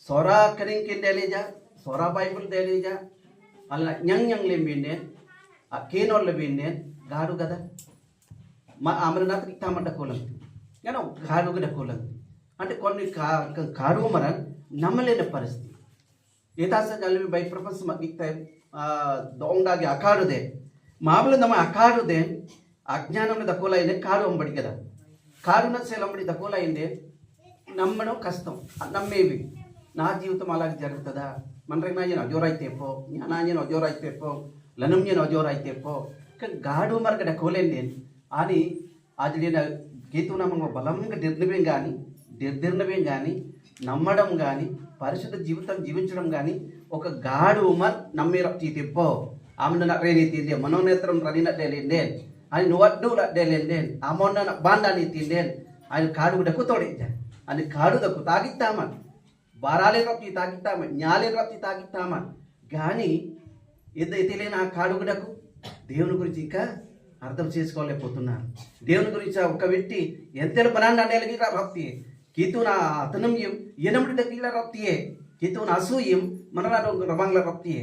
sora kering kin delija sora bible delija alla nyang lembinde a kenol lebinde gaadu gada ma amrnath kitamata kolam ngano gaadu gada kolam అంటే కొన్ని కాడు మనం నమ్మలేని పరిస్థితి ఏతాస కలిపి by ప్రపంచ మగితే దొంగకి అకాడుదే మామూలు నమ్మ అకాడుదే అజ్ఞానం దక్కువలైందే కాడు అంబడి కదా కాడున సేలంబడి దక్కువలైందే నమ్మడం కష్టం నమ్మేవి నా జీవితం అలాగే జరుగుతుందా మనరేనా అజోరైతేపో జ్ఞానాన్ని అజోరైతేపో లనంని అజోరైతేపో గాడు మరక దక్కువలేను నేను అని అది నేను గీతునామంగా బలంగా నిర్ణయం కానీ నిర్దిర్ణమే కానీ నమ్మడం కానీ పరిశుద్ధ జీవితం జీవించడం కానీ ఒక గాడు ఉమర్ నమ్మే రప్తి తిప్పో ఆమెను రేని తిందే మనోనేత్రం రనినట్లేండే అని నువ్వు లేండే అమౌన్న బాండాన్ని తిండే ఆయన కాడు డక్కు తోడేద్దా అని కాడు దక్కు తాగిస్తామా బారాలే రప్తి తాగిస్తామా న్యాలే రప్తి తాగిస్తామా కానీ ఏదైతే లేని ఆ కాడు డక్కు దేవుని గురించి ఇంకా అర్థం చేసుకోలేకపోతున్నారు దేవుని గురించి ఒక వ్యక్తి ఎంతేళ్ళు బనాన్ని అనేలకి Rapti Kita na tanam yum, yenam di dakila raptiye, kita na asu yum, mana na dong rabang la raptiye.